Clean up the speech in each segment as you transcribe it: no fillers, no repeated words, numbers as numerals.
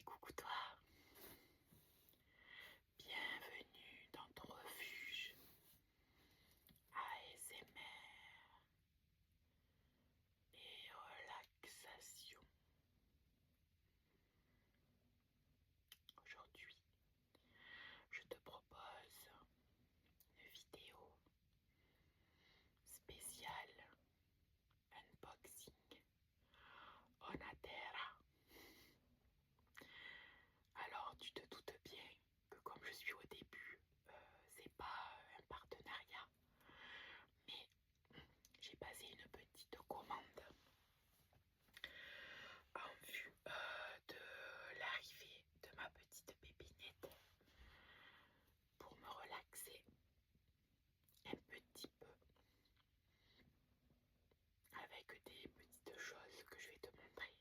Coucou toi, bienvenue dans ton refuge ASMR et relaxation. Aujourd'hui, je te propose une vidéo spéciale unboxing Onatera. Alors tu te doutes bien que comme je suis au début, c'est pas un partenariat, mais j'ai passé une petite commande en vue de l'arrivée de ma petite pépinette pour me relaxer un petit peu avec des petites choses que je vais te montrer.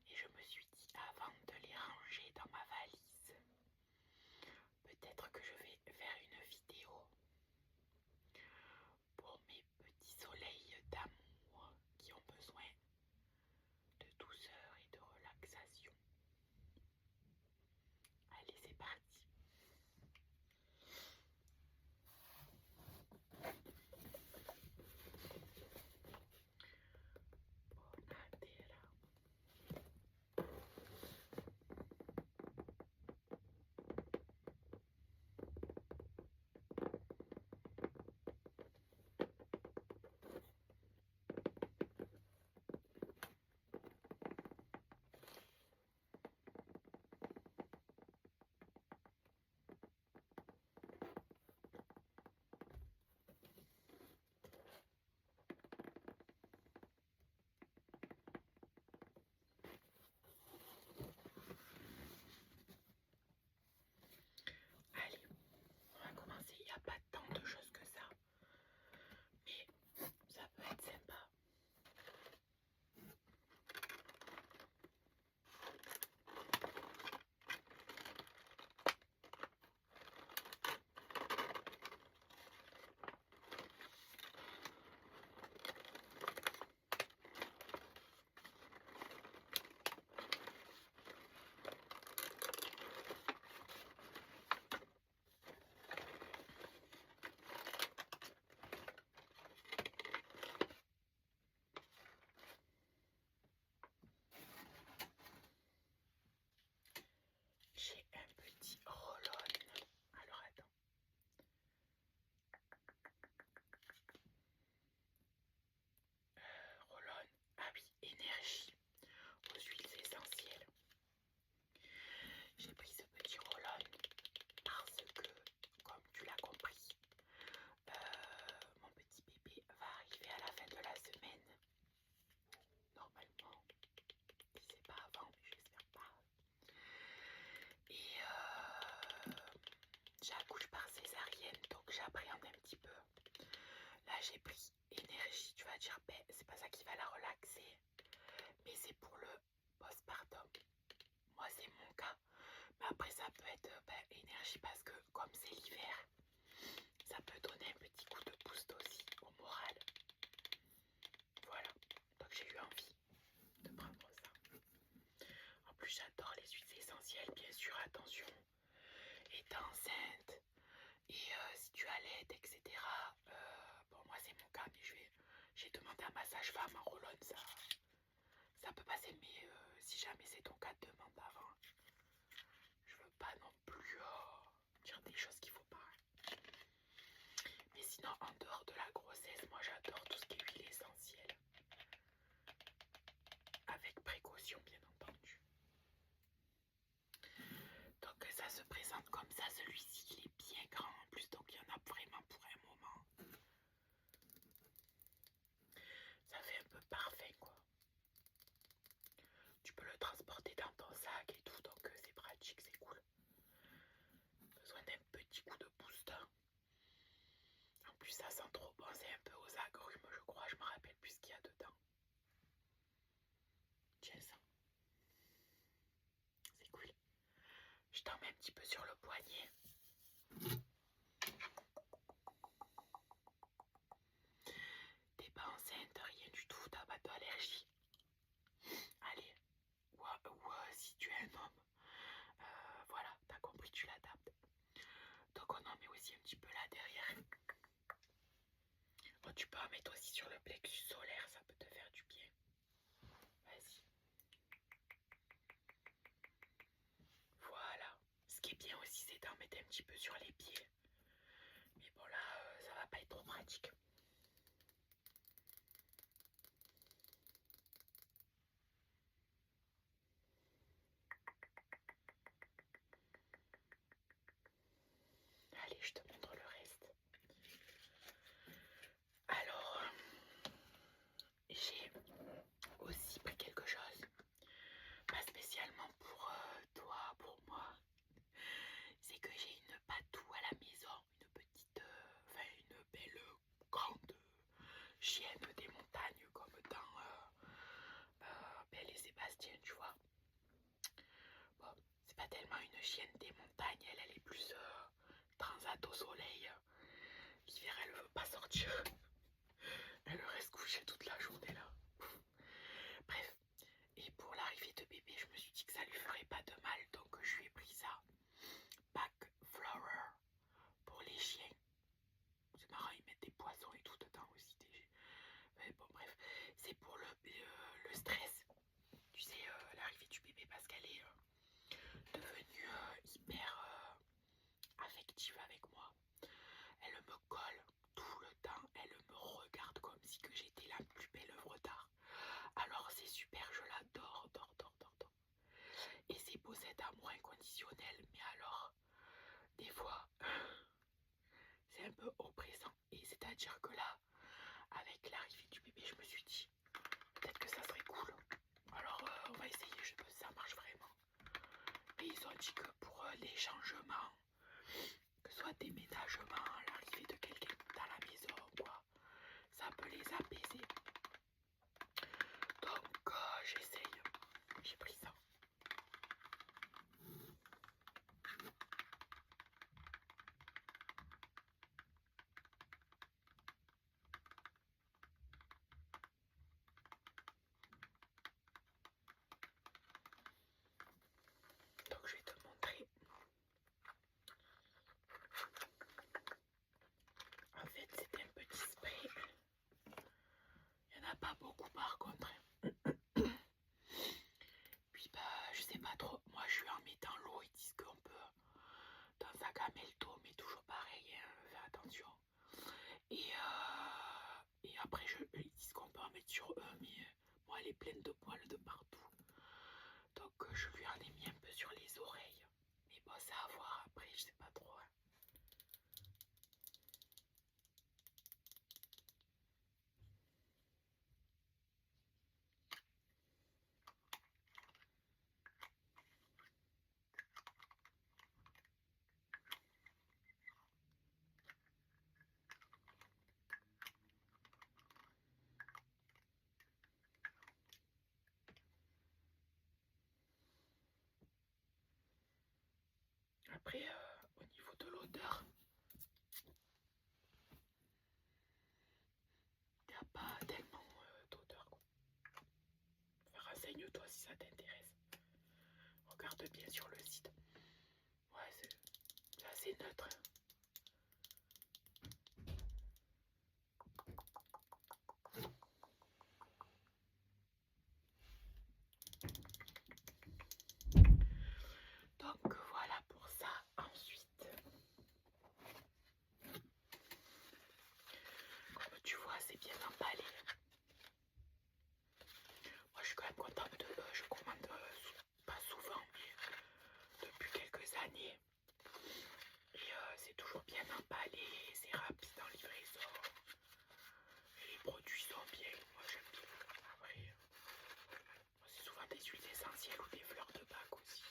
Et je me suis dit, avant de les ranger dans ma valise, peut-être que je vais faire une vidéo pour mes petits soleils d'amour qui ont besoin de douceur et de relaxation. Allez, c'est parti. Onatera. Allez, on va commencer. Il n'y a pas tant de choses que ça, mais ça peut être sympa. J'ai un petit roll-on. Alors attends. Roll-on. Ah oui, énergie aux huiles essentielles. J'ai pris ce petit roll-on parce que, comme tu l'as compris, mon petit bébé va arriver à la fin de la semaine. Normalement, si c'est pas avant, mais j'espère pas. Et j'accouche par césarienne, donc j'appréhende un petit peu. Là, j'ai pris énergie. Tu vas dire, ben, c'est pas ça qui va la relaxer, mais c'est pour le postpartum. Moi, c'est mon cas. Mais après, ça peut être énergie parce que, comme c'est l'hiver, ça peut donner un petit coup de boost aussi au moral. Voilà. Donc, j'ai eu envie de prendre ça. En plus, j'adore les huiles essentielles, bien sûr. Attention, étant enceinte et si tu allaites, etc. Bon, moi, c'est mon cas, mais j'ai demandé à ma sage-femme en roll-on, ça peut passer, mais si jamais c'est ton cas, demande avant. Je veux pas non plus dire des choses qu'il faut pas. Mais sinon, en dehors de la grossesse, moi j'adore tout ce qui est huile essentielle. Avec précaution, bien entendu. Donc ça se présente comme ça. Celui-ci, il est bien grand en plus, donc il y en a vraiment pour un moment. Ça fait un peu parfait, quoi. Tu peux le transporter dans ton sac et tout, donc c'est pratique, c'est cool. Besoin d'un petit coup de boost. En plus, ça sent trop bon, c'est un peu aux agrumes, je crois. Je me rappelle plus ce qu'il y a dedans. Tiens ça. C'est cool. Je t'en mets un petit peu sur le poignet. T'es pas enceinte, rien du tout, t'as pas d'allergie. Allez, ou si tu es un homme, tu peux en mettre aussi sur le plexus solaire, ça peut te faire du bien. Vas-y. Voilà. Ce qui est bien aussi, c'est d'en mettre un petit peu sur les pieds. Mais bon là, ça va pas être trop pratique. Allez, je te montre le reste. Alors, j'ai aussi pris quelque chose, pas spécialement pour toi, pour moi. C'est que j'ai une patou à la maison, une petite, enfin une belle grande chienne des montagnes comme dans Belle et Sébastien, tu vois. Bon, c'est pas tellement une chienne des montagnes, elle est plus transat au soleil. L'hiver, elle veut pas sortir. Elle reste couchée toute la journée là. Bref, et pour l'arrivée de bébé, je me suis dit que ça lui ferait pas de mal, donc je lui ai pris ça. Pack Flower pour les chiens. C'est marrant, ils mettent des poissons et tout dedans aussi. Mais bon, bref, c'est pour le stress. Tu sais, l'arrivée du bébé, parce qu'elle est devenue hyper affective avec moi. Elle me colle tout le temps, elle me regarde comme si que j'étais la plus belle œuvre d'art. Alors c'est super, je l'adore, adore. Et c'est beau cet amour inconditionnel, mais alors, des fois, c'est un peu oppressant. Et c'est-à-dire que là, avec l'arrivée du bébé, je me suis dit, peut-être que ça serait cool. Alors on va essayer, je sais pas si ça marche vraiment. Et ils ont dit que pour les changements, que ce soit déménagement, l'arrivée de quelqu'un dans la maison, quoi, ça peut les apaiser. Donc j'essaye, j'ai pris ça. Donc je vais te montrer. En fait c'est un petit spray. Il n'y en a pas beaucoup par contre. Puis bah je sais pas trop. Moi je suis en mettant l'eau. Ils disent qu'on peut dans sa gamelle d'eau, mais toujours pareil, hein, fais attention. Et après ils disent qu'on peut en mettre sur eux, mais moi elle est pleine de poils de partout. Donc je lui en ai mis un peu sur les oreilles. Mais bon, c'est à voir après, je sais pas trop. Hein. Après, au niveau de l'odeur, il n'y a pas tellement d'odeur. Enfin, renseigne-toi si ça t'intéresse. Regarde bien sur le site. Ouais, c'est assez neutre. Donc voilà pour ça. Ensuite, comme tu vois, c'est bien emballé. Moi, je suis quand même contente de. Je commande pas souvent, mais depuis quelques années. Et c'est toujours bien emballé, c'est rapide en livraison. Et les produits sont bien, moi j'aime bien. Après, c'est souvent des huiles essentielles ou des fleurs de bac aussi.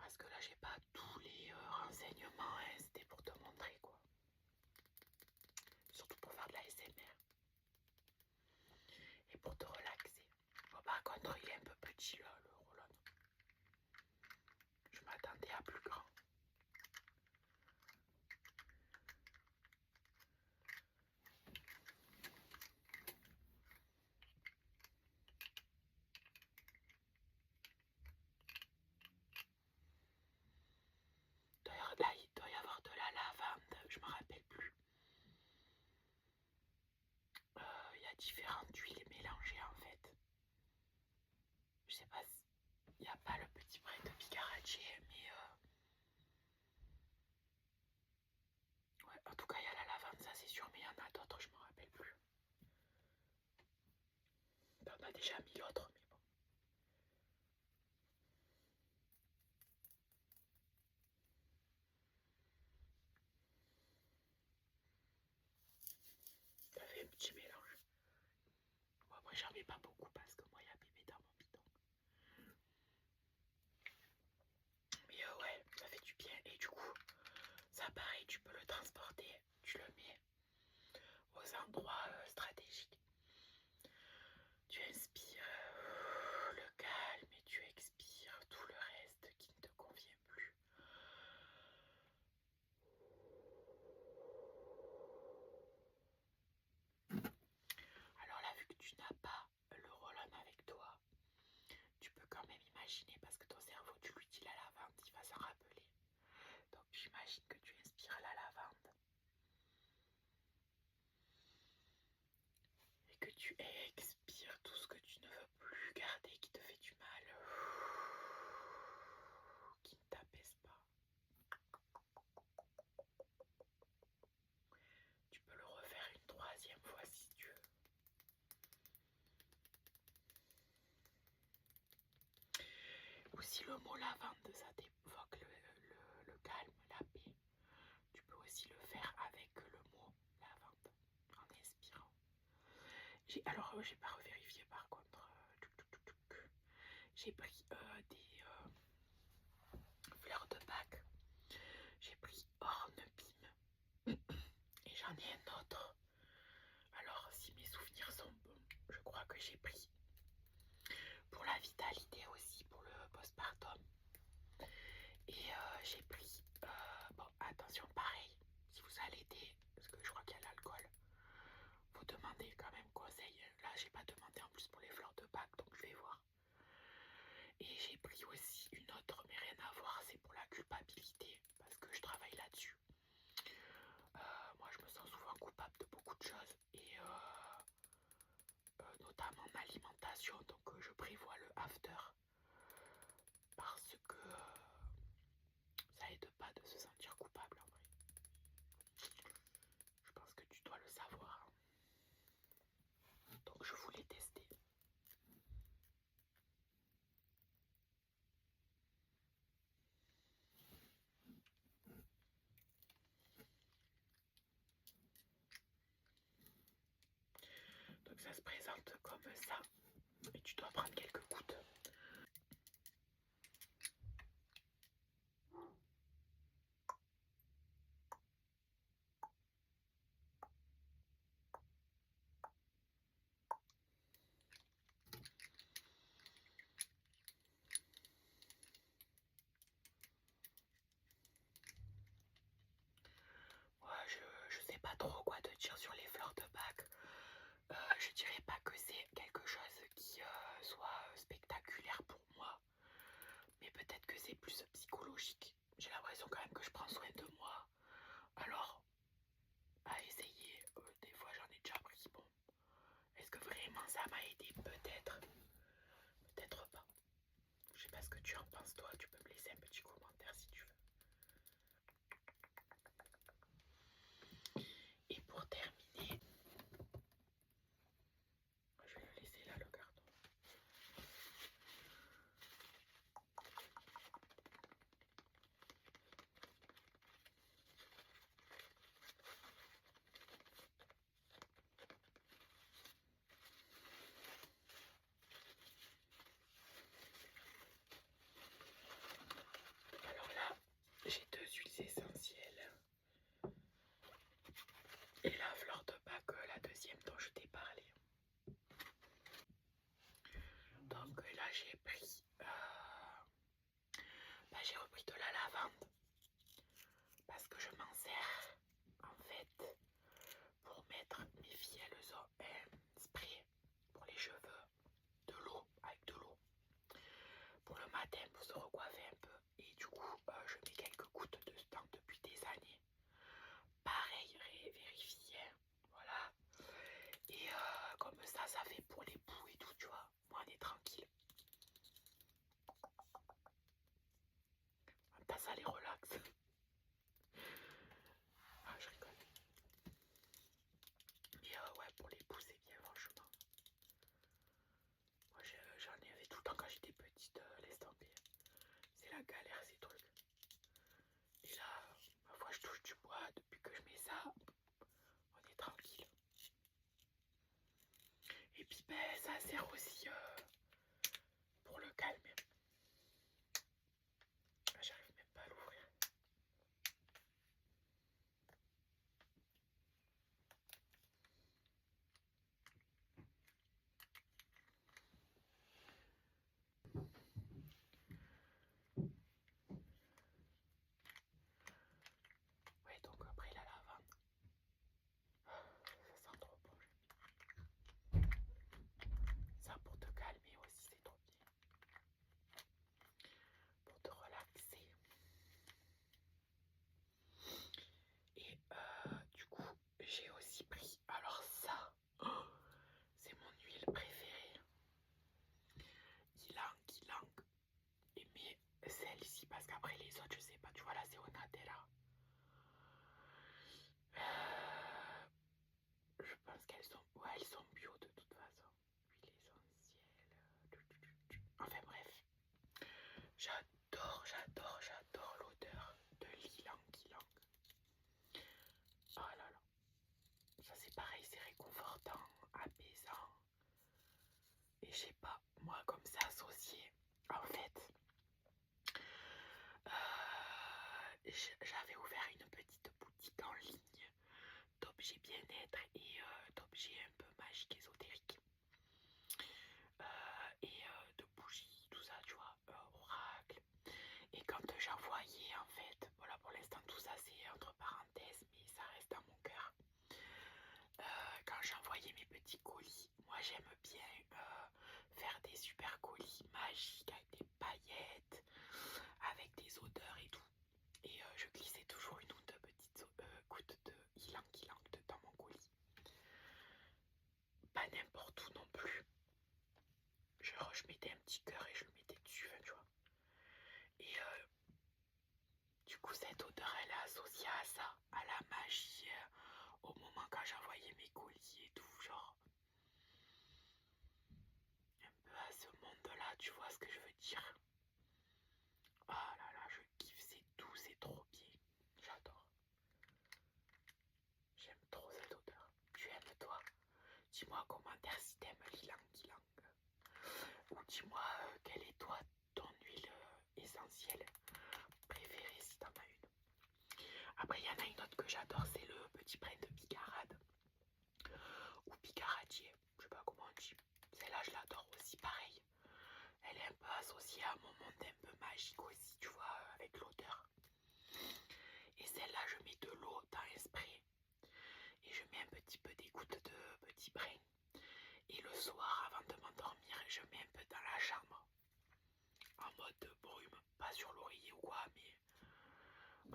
Parce que là j'ai pas tous les renseignements, hein, c'était pour te montrer quoi. Surtout pour faire de la SMR. Et pour te relaxer. Bon, par contre il est un peu petit là le roll-on. Je m'attendais à plus grand. D'ailleurs là il doit y avoir de la lavande, je me rappelle plus. Il y a différentes huiles mélangées en fait. Je sais pas si il n'y a pas le petit brin de Picarache, mais ouais, en tout cas il y a la lavande, ça c'est sûr, mais il y en a d'autres, je me rappelle plus. On a déjà mis l'autre, mais bon. Ça fait un petit mélange. Bon, après j'en mets pas beaucoup parce que moi il y a bébé dans mon bidon. Mais ouais, ça fait du bien. Et du coup, ça pareil, tu peux le transporter, tu le mets aux endroits stratégiques. Tu inspires le calme et tu expires tout le reste qui ne te convient plus. Alors là, vu que tu n'as pas le roll-on avec toi, tu peux quand même imaginer, parce que ton cerveau, tu lui dis la lavande, il va s'en rappeler. Donc j'imagine que tu inspires la lavande et que tu expires tout ce que tu ne veux plus garder, qui te fait du mal, qui ne t'apaise pas. Tu peux le refaire une troisième fois si tu veux. Ou si le mot lavande, ça t'évoque le calme, la paix, tu peux aussi le faire avec le mot lavande, en inspirant. Alors, j'ai pas revérifié par contre. J'ai pris des fleurs de Bach. J'ai pris Hornbeam. Et j'en ai un autre. Alors, si mes souvenirs sont bons, je crois que j'ai pris pour la vitalité aussi, pour le postpartum. Et j'ai pris, bon, attention, pareil, si vous allaitez, parce que je crois qu'il y a l'alcool, faut demander quand même conseil. Là, j'ai pas demandé en plus pour les fleurs de Bach, donc je vais voir. Et j'ai pris aussi une autre, mais rien à voir, c'est pour la culpabilité, parce que je travaille là-dessus. Moi, je me sens souvent coupable de beaucoup de choses, et notamment en alimentation, donc je prévois le after, parce que ça aide pas de se sentir coupable en vrai. Je pense que tu dois le savoir. Donc je voulais tester. Donc ça se présente comme ça. Et tu dois prendre quelques gouttes. Ouais, je sais pas trop quoi te dire sur les fleurs de Bach. Je dirais pas que c'est quelque chose qui soit spectaculaire pour moi. Mais peut-être que c'est plus psychologique. J'ai l'impression quand même que je prends soin de moi. Alors, à essayer, des fois j'en ai déjà pris. Bon, est-ce que vraiment ça m'a aidé? Peut-être. Peut-être pas. Je sais pas ce que tu en penses toi. Tu peux me laisser un petit commentaire si tu veux. Et pour terminer, je vais le laisser là le carton. j'ai pris... j'ai repris de la lavande. Parce que je m'en sers, en fait, pour mettre... Mes filles, elles ont un spray pour les cheveux. De l'eau, avec de l'eau. Pour le matin, pour se recoiffer un peu. Et du coup, je mets quelques gouttes dedans depuis des années. Pareil, vérifier, voilà. Et comme ça fait pour les poux et tout, tu vois. Moi, on est tranquille. En même temps, ça les relaxe. Ah, je rigole. Mais ouais, pour les poux, c'est bien, franchement. Moi, j'en avais tout le temps quand j'étais petite, laisse tomber. C'est la galère, ces trucs. Et là, ma foi, je touche du bois. Depuis que je mets ça, on est tranquille. Et puis, ça sert aussi pour le calmer. J'arrive même pas à l'ouvrir. Ouais, donc après la lavande. Ça sent trop bon. Ça pour te calmer aussi, c'est trop bien. Pour te relaxer. Et du coup, j'ai aussi pris. Alors ça, c'est mon huile préférée. Ylang Ylang. Et mais celle-ci, parce qu'après les autres, je sais pas, tu vois là, c'est au Nutella. Je pense qu'elles sont... Ouais, elles sont bio de toute façon. Huile essentielle. Enfin bref. J'adore l'odeur de l'ylang ylang. Oh là là. Ça c'est pareil, c'est réconfortant, apaisant. Et je sais pas, moi comme c'est associé, en fait, j'avais ouvert une petite boutique en ligne d'objets bien-être et d'objets un peu magiques, ésotériques. Et de bougies, tout ça, tu vois, oracle. Et quand j'envoyais, en fait, voilà, pour l'instant tout ça c'est entre parenthèses, mais ça reste dans mon cœur. Quand j'envoyais mes petits colis, moi j'aime bien faire des super colis magiques avec des paillettes, avec des odeurs et tout. Et je glissais toujours une ou deux petites gouttes de ylang ylang dans mon colis. Pas n'importe où non plus. Genre je mettais un petit cœur et je le mettais dessus, tu vois. Et du coup cette odeur elle est associée à ça, à la magie, au moment quand j'envoyais mes colis et tout, genre un peu à ce monde-là, tu vois ce que je veux dire. Oh là là, je kiffe, c'est doux, c'est trop bien. J'adore. J'aime trop cette odeur. Tu aimes toi? Dis-moi en commentaire si t'aimes l'ylang ylang. Ou dis-moi quelle est toi ton huile essentielle préférée si t'en as une. Après il y en a une autre que j'adore, c'est le petit brin de bigarade. Ou bigaradier, je sais pas comment on dit. Celle-là je l'adore aussi, pareil. Elle est un peu associée à mon monde un peu magique aussi, tu vois, avec l'odeur. Et celle-là, je mets de l'eau dans un spray. Et je mets un petit peu des gouttes de petits brins. Et le soir, avant de m'endormir, je mets un peu dans la chambre. En mode brume, pas sur l'oreiller ou quoi, mais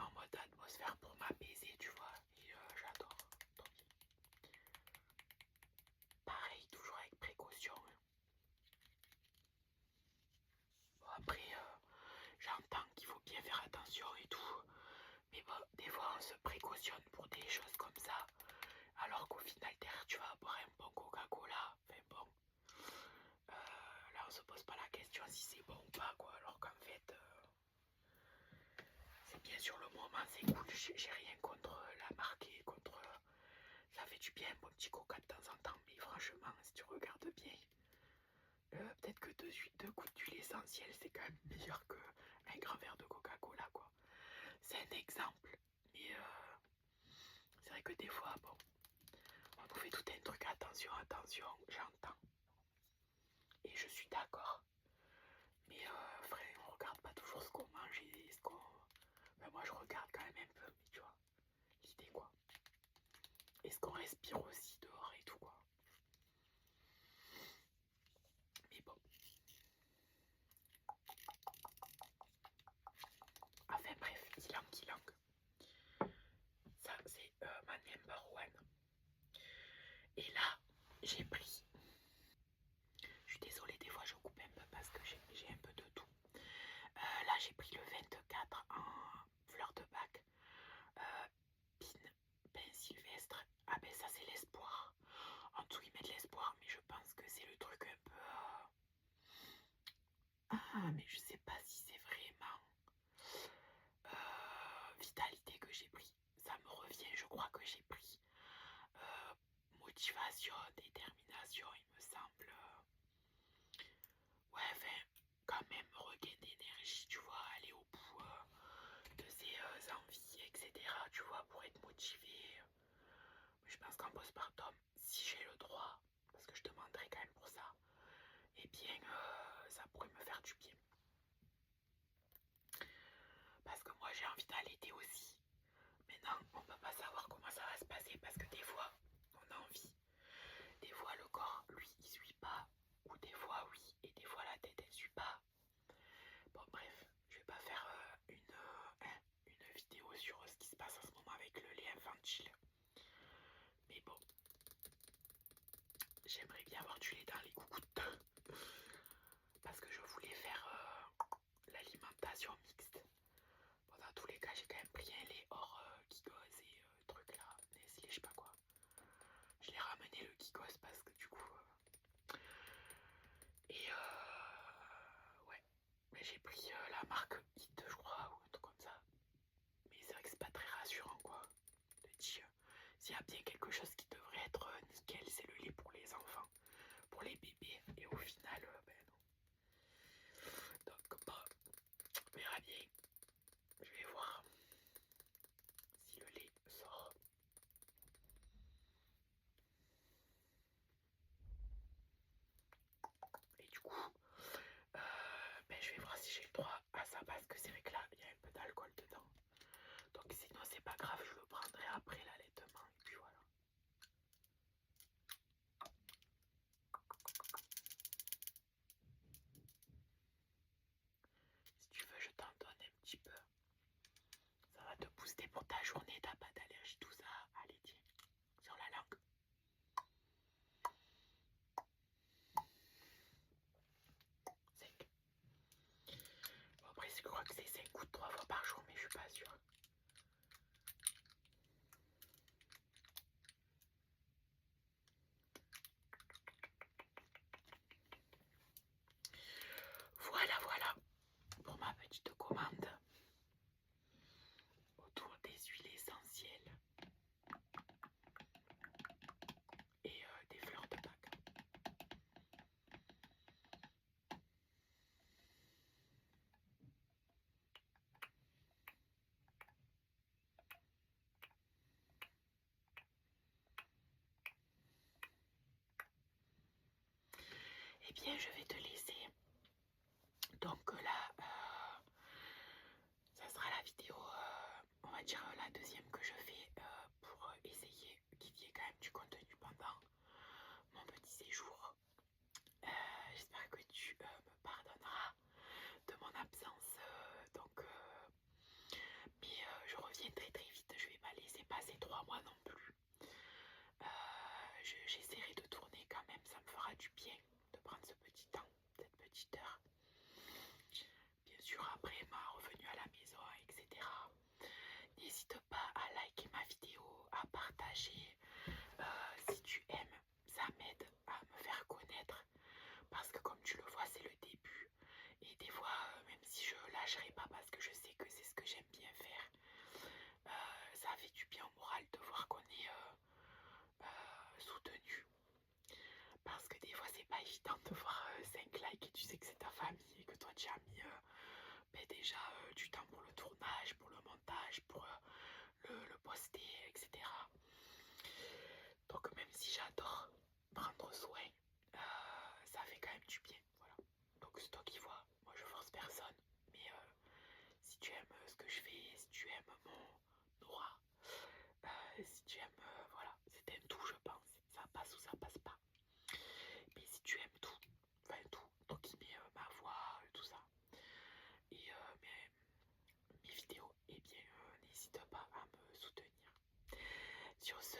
en mode atmosphère pour m'apaiser, tu vois. Et j'adore. Pareil, toujours avec précaution. Bon, après, j'entends qu'il faut bien faire attention et tout. Mais bon, des fois, on se précautionne pour des choses comme ça. Alors qu'au final, derrière, tu vas boire un bon Coca-Cola. Enfin bon. Là, on se pose pas la question si c'est bon ou pas, quoi. Alors qu'en fait, c'est bien sur le moment, c'est cool. J'ai rien contre la marque et contre... ça fait du bien, un bon petit Coca de temps en temps. Mais franchement, si tu regardes bien, peut-être que deux gouttes d'huile essentielle, c'est quand même meilleur qu'un grand verre de Coca-Cola, quoi. C'est un exemple. Mais c'est vrai que des fois, bon, on nous fait tout un truc, attention, j'entends. Et je suis d'accord. qu'on respire aussi dehors et tout quoi. Mais bon. Enfin bref, ylang. Ça c'est ma number one. Et là, j'ai pris. Je suis désolée, des fois je coupe un peu parce que j'ai un peu de tout. Là j'ai pris le 24 en fleur de bac. Pain sylvestre. Ah ben ça c'est l'espoir. En dessous ils mettent l'espoir, mais je pense que c'est le truc un peu... Ah mais je sais pas si c'est vraiment vitalité que j'ai pris. Ça me revient, je crois que j'ai pris motivation, détermination, il me semble. Ouais, enfin, quand même regain d'énergie, tu vois, aller au bout de ses envies, etc. Tu vois, pour être motivé. Je pense qu'en postpartum, si j'ai le droit, parce que je demanderai quand même pour ça, eh bien, ça pourrait me faire du bien. Parce que moi, j'ai envie d'allaiter aussi. Mais non, on ne peut pas savoir comment ça va se passer parce que des fois, on a envie. Des fois, le corps, lui, il suit pas. Ou des fois, oui. Et des fois, la tête, elle suit pas. Bon, bref, je vais pas faire une vidéo sur ce qui se passe en ce moment avec le lait infantile. Mais bon, j'aimerais bien avoir du lait dans les coucoutes. Parce que je voulais faire l'alimentation mixte. Bon, dans tous les cas, j'ai quand même pris un lait hors Kikos et truc là, Nestlé, je sais pas quoi. Je l'ai ramené le Kikos parce que du coup... ouais. Mais j'ai pris la marque Hit, je crois, ou un truc comme ça. Mais c'est vrai que c'est pas très rassurant, quoi. De dire, s'il y a bien quelque chose qui devrait être nickel, c'est le lait pour les enfants, pour les bébés. Et au final, ben non. Donc, bah, on verra bien. Je vais voir si le lait sort. Et du coup, ben, je vais voir si j'ai le droit à ça parce que c'est vrai que là, il y a un peu d'alcool dedans. Donc sinon, c'est pas grave, je le prendrai après l'allaitement. Et puis voilà. Si tu veux, je t'en donne un petit peu. Ça va te booster pour ta journée, t'as pas d'allergie, tout ça. Allez, tiens, sur la langue. 5. Bon, après, je crois que c'est 5 ou 3 fois par jour, mais je suis pas sûre. Voilà pour ma petite commande autour des huiles essentielles et des fleurs de bac. Eh bien, je vais te laisser. Donc là, ça sera la vidéo, on va dire la deuxième que je fais pour essayer qu'il y ait quand même du contenu pendant mon petit séjour. J'espère que tu me pardonneras de mon absence. Mais je reviens très très vite. Je vais pas laisser passer 3 mois non plus. J'essaierai de tourner quand même. Ça me fera du bien de prendre ce petit temps, cette petite heure. Bien sûr, après ma revenue à la maison, etc. N'hésite pas à liker ma vidéo, à partager. Si tu aimes, ça m'aide à me faire connaître. Parce que comme tu le vois, c'est le début. Et des fois, même si je lâcherai pas parce que je sais que c'est ce que j'aime bien faire, ça fait du bien au moral de voir qu'on est soutenu. Parce que des fois, c'est pas évident de voir 5 likes et tu sais que c'est ta famille et que toi tu as mis déjà du temps pour le tournage, pour le montage, pour le poster, etc. Donc même si j'adore prendre soin, ça fait quand même du bien. Voilà. Donc c'est toi qui vois, moi je force personne. Mais si tu aimes ce que je fais, si tu aimes mon aura, si tu aimes, voilà, c'est un Sur ce,